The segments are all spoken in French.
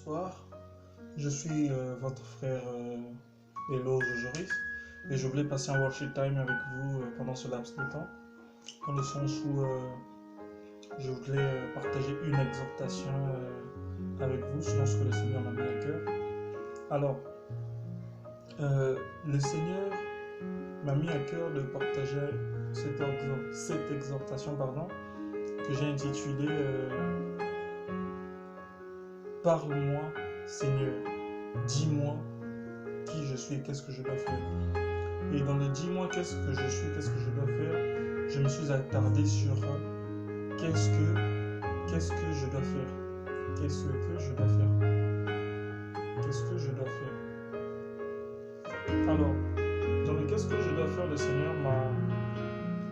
bonsoir. Je suis votre frère Eloge Joris et je voulais passer un worship time avec vous pendant ce laps de temps, dans le sens où je voulais partager une exhortation avec vous selon ce que le Seigneur m'a mis à cœur. Alors, le Seigneur m'a mis à cœur de partager cette exhortation que j'ai intitulée Parle-moi, Seigneur, dis-moi qui je suis et qu'est-ce que je dois faire. Et dans le dis-moi qu'est-ce que je suis, qu'est-ce que je dois faire, je me suis attardé sur qu'est-ce que je dois faire. Qu'est-ce que je dois faire. Qu'est-ce que je dois faire. Alors, dans le qu'est-ce que je dois faire, le Seigneur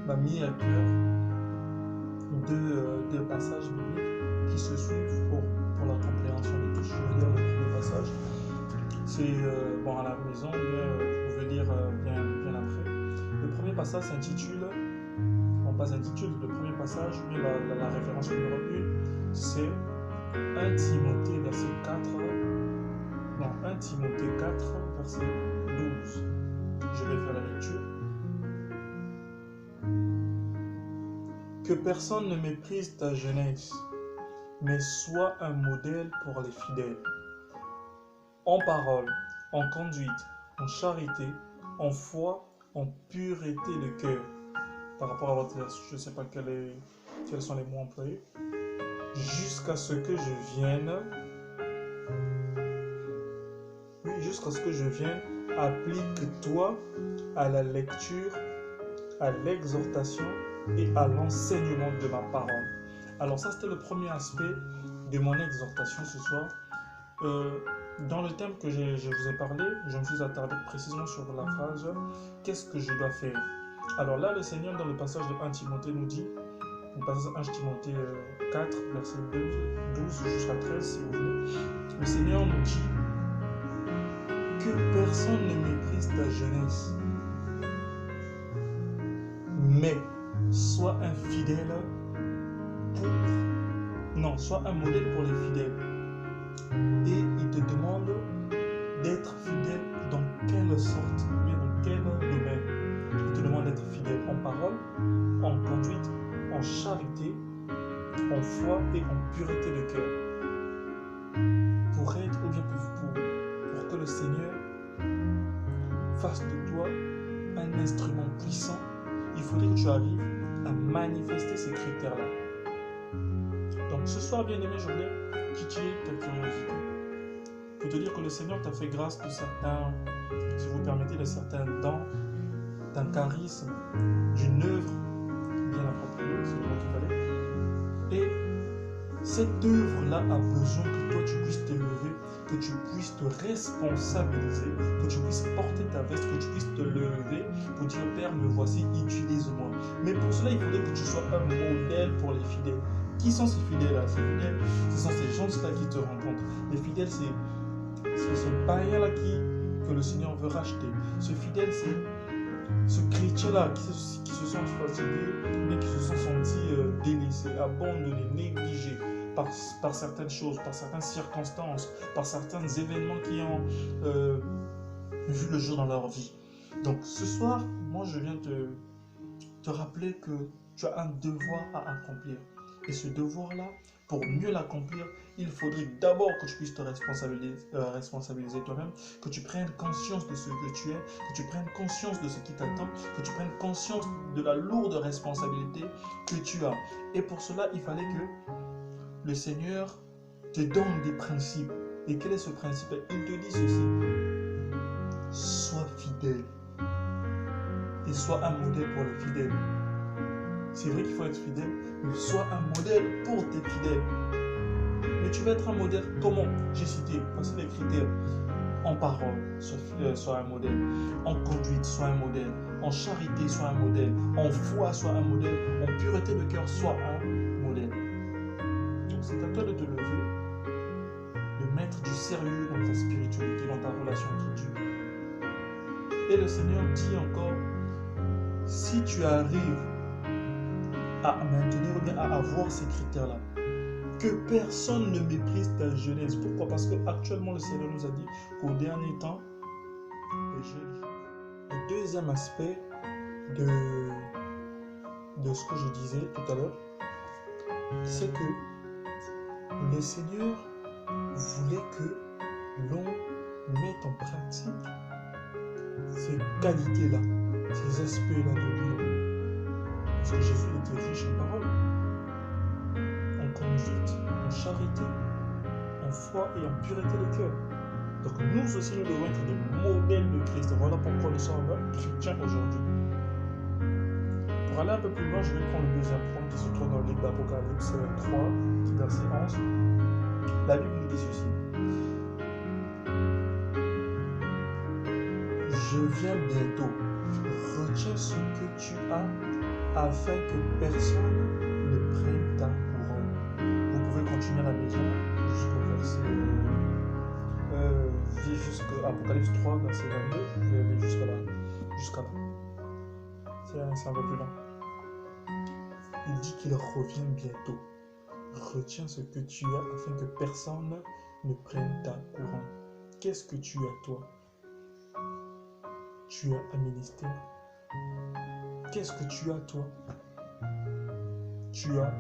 m'a mis à cœur deux passages bibliques qui se suivent pour la compréhension de tout. Je vais lire le premier passage. C'est à la maison, mais vous pouvez lire bien après. Le premier passage s'intitule, le premier passage, mais la référence numéro 1, c'est 1 Timothée verset 4, 1 Timothée 4, verset 12. Je vais faire la lecture. Que personne ne méprise ta jeunesse, mais sois un modèle pour les fidèles. En parole, en conduite, en charité, en foi, en pureté de cœur. Par rapport à votre verset, je ne sais pas quels sont les mots employés. Jusqu'à ce que je vienne, applique-toi à la lecture, à l'exhortation et à l'enseignement de ma parole. Alors ça, c'était le premier aspect de mon exhortation ce soir. Dans le thème que je vous ai parlé, je me suis attardé précisément sur la phrase « Qu'est-ce que je dois faire ?» Alors là, le Seigneur, dans le passage de 1 Timothée, nous dit, le passage de 1 Timothée 4, verset 12 jusqu'à 13, si vous voulez, le Seigneur nous dit que personne ne méprise ta jeunesse, mais sois un modèle pour les fidèles. Et il te demande d'être fidèle dans quelle sorte, mais dans quel domaine. Il te demande d'être fidèle en parole, en conduite, en charité, en foi et en pureté de cœur. Pour être ou bien pour que le Seigneur fasse de toi un instrument puissant, il faudrait que tu arrives à manifester ces critères-là. Donc ce soir, bien aimé, je voulais titiller ta curiosité. Pour te dire que le Seigneur t'a fait grâce de certains, si vous permettez, de certains dons, d'un charisme, d'une œuvre bien appropriée, c'est le mot qu'il fallait. Et cette œuvre-là a besoin que toi tu puisses te lever, que tu puisses te responsabiliser, que tu puisses porter ta veste, que tu puisses te lever pour dire Père, me voici, utilise-moi. Mais pour cela, il faudrait que tu sois un modèle pour les fidèles. Qui sont ces fidèles-là? Ces fidèles, ce sont ces gens-là qui te rencontrent. Les fidèles, c'est ce païen-là que le Seigneur veut racheter. Ce fidèle, c'est ce chrétien-là qui se sont fatigués, mais qui se sont sentis délaissés, abandonnés, négligés par certaines choses, par certaines circonstances, par certains événements qui ont vu le jour dans leur vie. Donc ce soir, moi je viens te rappeler que tu as un devoir à accomplir. Et ce devoir-là, pour mieux l'accomplir, il faudrait d'abord que tu puisses te responsabiliser toi-même, que tu prennes conscience de ce que tu es, que tu prennes conscience de ce qui t'attend, que tu prennes conscience de la lourde responsabilité que tu as. Et pour cela, il fallait que le Seigneur te donne des principes. Et quel est ce principe? Il te dit ceci: sois fidèle et sois un modèle pour les fidèles. C'est vrai qu'il faut être fidèle, mais sois un modèle pour tes fidèles. Mais tu vas être un modèle comment? J'ai cité, voici les critères. En parole, sois un modèle. En conduite, sois un modèle. En charité, sois un modèle. En foi, sois un modèle. En pureté de cœur, sois un modèle. Donc c'est à toi de te lever, de mettre du sérieux dans ta spiritualité, dans ta relation avec Dieu. Et le Seigneur dit encore, si tu arrives à maintenir ou bien à avoir ces critères-là, Que personne ne méprise ta jeunesse. Pourquoi? Parce qu'actuellement, le Seigneur nous a dit qu'au dernier temps, le deuxième aspect de ce que je disais tout à l'heure, c'est que le Seigneur voulait que l'on mette en pratique ces qualités-là, ces aspects-là de lui. Parce que Jésus était riche en paroles, en conduite, en charité, en foi et en pureté de cœur. Donc nous aussi, nous devons être des modèles de Christ. Voilà pourquoi nous sommes chrétiens aujourd'hui. Pour aller un peu plus loin, je vais prendre le deuxième point qui se trouve dans le livre d'Apocalypse 3, verset 11. La Bible nous dit ceci. Je viens bientôt. Retiens ce que tu as afin que personne ne prenne ta couronne. Vous pouvez continuer à la maison jusqu'au verset jusqu'à Apocalypse 3, verset 22. Je vais aller jusqu'à là. C'est un peu plus long. Il dit qu'il revient bientôt. Retiens ce que tu as afin que personne ne prenne ta couronne. Qu'est-ce que tu as, toi? Tu as un ministère. Qu'est-ce que tu as, toi? Tu as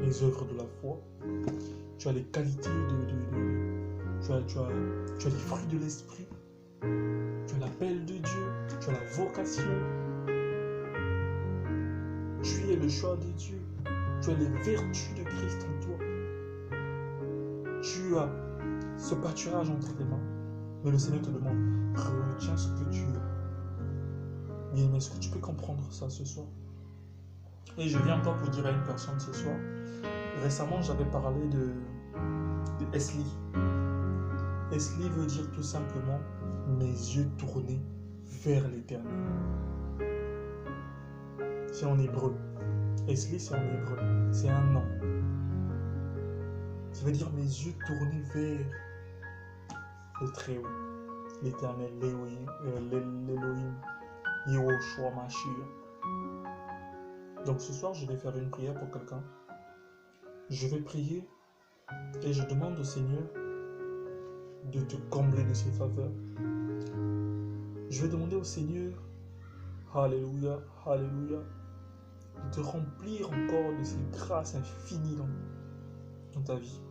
les œuvres de la foi. Tu as les qualités tu as les fruits de l'esprit. Tu as l'appel de Dieu. Tu as la vocation. Tu es le choix de Dieu. Tu as les vertus de Christ en toi. Tu as ce pâturage entre tes mains. Mais le Seigneur te demande, retiens ce que tu as. Bien, mais est-ce que tu peux comprendre ça ce soir? Et je viens encore pour dire à une personne ce soir. Récemment, j'avais parlé de Esli. Esli veut dire tout simplement mes yeux tournés vers l'Éternel. C'est en hébreu. Esli, c'est en hébreu. C'est un nom. Ça veut dire mes yeux tournés vers le Très-Haut, l'Éternel, l'Élohim, Yehoshua Mashiach. Donc ce soir, je vais faire une prière pour quelqu'un. Je vais prier et je demande au Seigneur de te combler de ses faveurs. Je vais demander au Seigneur, Alléluia, Alléluia, de te remplir encore de ses grâces infinies dans ta vie.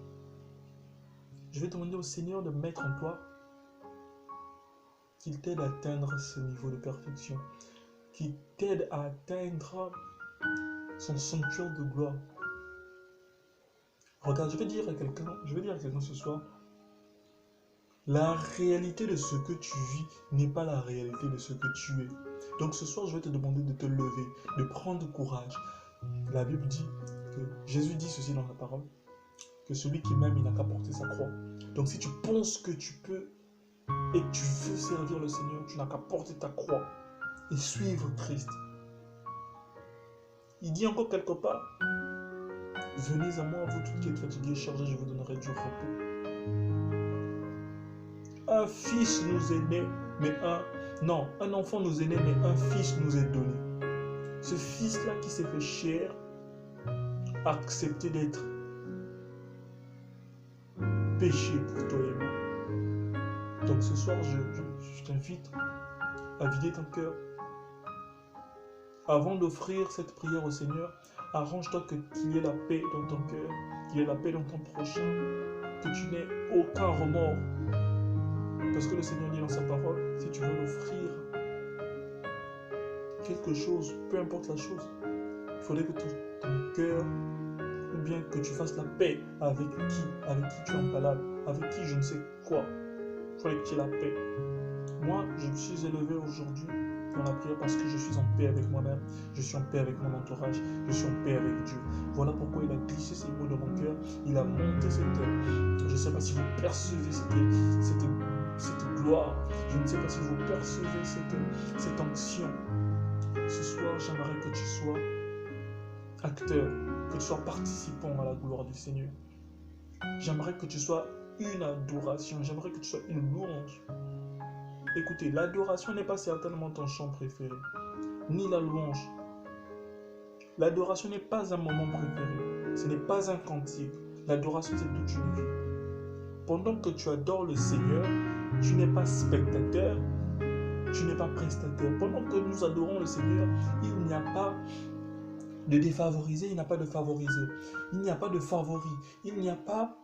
Je vais demander au Seigneur de mettre en toi, qu'il t'aide à atteindre ce niveau de perfection, qu'il t'aide à atteindre son sanctuaire de gloire. Regarde, je vais dire à quelqu'un ce soir, la réalité de ce que tu vis n'est pas la réalité de ce que tu es. Donc ce soir, je vais te demander de te lever, de prendre courage. La Bible dit que Jésus dit ceci dans la parole, que celui qui m'aime, il n'a qu'à porter sa croix. Donc si tu penses que tu peux et que tu veux servir le Seigneur, tu n'as qu'à porter ta croix et suivre Christ. Il dit encore quelque part, venez à moi, vous toutes qui êtes fatigués et chargés, je vous donnerai du repos. Un fils nous est né, un enfant nous est né, mais un fils nous est donné. Ce fils-là qui s'est fait chair a accepté d'être péché pour toi et moi. Donc ce soir, je t'invite à vider ton cœur. Avant d'offrir cette prière au Seigneur, arrange-toi qu'il y ait la paix dans ton cœur, qu'il y ait la paix dans ton prochain, que tu n'aies aucun remords. Parce que le Seigneur dit dans sa parole, si tu veux l'offrir quelque chose, peu importe la chose, il faudrait que ton cœur, ou bien que tu fasses la paix avec qui tu es en balade, avec qui je ne sais quoi. Il faudrait que tu aies la paix. Moi, je me suis élevé aujourd'hui dans la prière parce que je suis en paix avec moi-même, je suis en paix avec mon entourage, je suis en paix avec Dieu. Voilà pourquoi il a glissé ces mots dans mon cœur, il a monté cette... Je ne sais pas si vous percevez cette gloire, je ne sais pas si vous percevez cette onction. Ce soir, j'aimerais que tu sois acteur, que tu sois participant à la gloire du Seigneur. J'aimerais que tu sois une adoration, j'aimerais que tu sois une louange. Écoutez, l'adoration n'est pas certainement ton chant préféré, ni la louange. L'adoration n'est pas un moment préféré. Ce n'est pas un cantique. L'adoration, c'est toute une vie. Pendant que tu adores le Seigneur, tu n'es pas spectateur, tu n'es pas prestataire. Pendant que nous adorons le Seigneur, il n'y a pas de défavorisé, il n'y a pas de favorisé. Il n'y a pas de favori. Il n'y a pas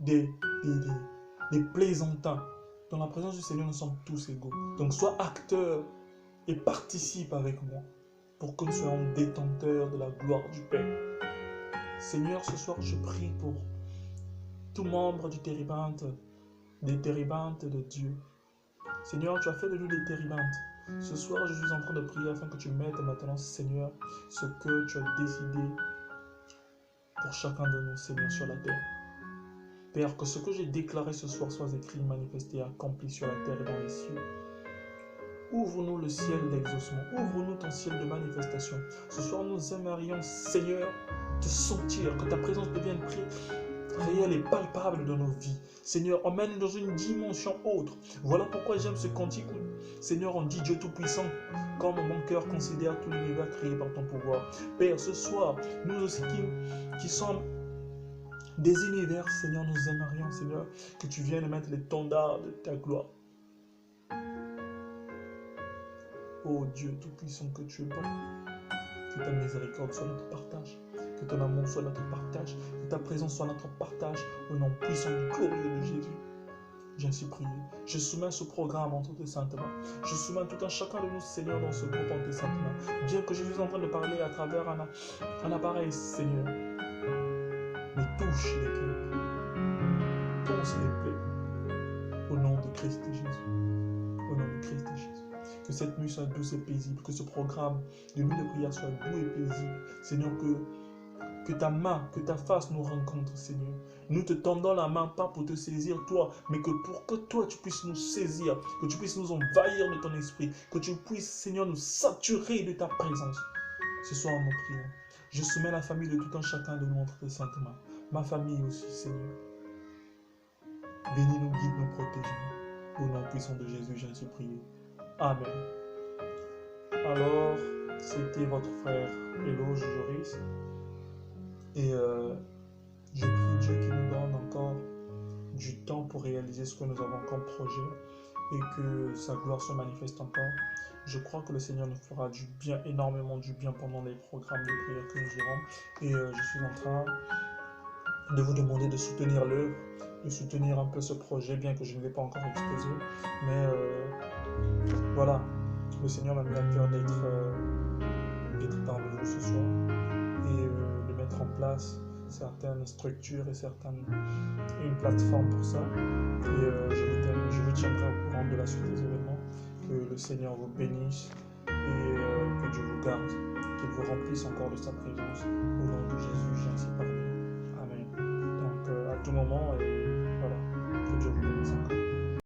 des plaisantins. Dans la présence du Seigneur, nous sommes tous égaux. Donc sois acteur et participe avec moi pour que nous soyons détenteurs de la gloire du Père. Seigneur, ce soir, je prie pour tout membre du térébinthe, des térébinthes de Dieu. Seigneur, tu as fait de nous des térébinthes. Ce soir, je suis en train de prier afin que tu mettes maintenant, Seigneur, ce que tu as décidé pour chacun de nous, Seigneur, sur la terre. Père, que ce que j'ai déclaré ce soir soit écrit, manifesté, accompli sur la terre et dans les cieux. Ouvre-nous le ciel d'exaucement, ouvre-nous ton ciel de manifestation. Ce soir, nous aimerions, Seigneur, te sentir, que ta présence devienne réelle et palpable dans nos vies. Seigneur, emmène-nous dans une dimension autre. Voilà pourquoi j'aime ce cantique où, Seigneur, on dit Dieu Tout-Puissant, comme mon cœur considère tout l'univers créé par ton pouvoir. Père, ce soir, nous aussi qui sommes des univers, Seigneur, nous aimerions, Seigneur, que tu viennes mettre l'étendard de ta gloire. Oh Dieu Tout-Puissant, que tu es bon, que ta miséricorde soit notre partage, que ton amour soit notre partage, que ta présence soit notre partage, au nom puissant et glorieux de Jésus. J'ai ainsi prié. Je soumets ce programme entre tes saintes mains. Je soumets tout un chacun de nous, Seigneur, dans ce groupe entre tes saintes mains. Bien que je suis en train de parler à travers un appareil, Seigneur, mais touche les cœurs, ponce les plaies, au nom de Christ et Jésus. Au nom de Christ et Jésus. Que cette nuit soit douce et paisible, que ce programme de nuit de prière soit doux et paisible. Seigneur, que ta main, que ta face nous rencontre, Seigneur. Nous te tendons la main, pas pour te saisir, toi, mais que pour que toi, tu puisses nous saisir, que tu puisses nous envahir de ton esprit, que tu puisses, Seigneur, nous saturer de ta présence. Ce soir, nous prions. Je soumets la famille de tout un chacun de nous entre tes saintes mains. Ma famille aussi, Seigneur. Bénis-nous, guide-nous, protège-nous. Au nom puissant de Jésus, j'ai ainsi prié. Amen. Alors, c'était votre frère Eloge Joris. Et je prie Dieu qu'il nous donne encore du temps pour réaliser ce que nous avons comme projet et que sa gloire se manifeste encore. Je crois que le Seigneur nous fera du bien, énormément du bien pendant les programmes de prière que nous aurons. Et je suis en train de vous demander de soutenir l'œuvre, de soutenir un peu ce projet, bien que je ne l'ai pas encore exposé. Mais voilà, le Seigneur m'a mis à cœur d'être parmi vous ce soir et de mettre en place certaines structures et une plateforme pour ça. Et je vous tiendrai au courant de la suite des événements. Que le Seigneur vous bénisse et que Dieu vous garde, qu'il vous remplisse encore de sa présence. Au nom de Jésus, j'ai ainsi parlé. Amen. Donc à tout moment,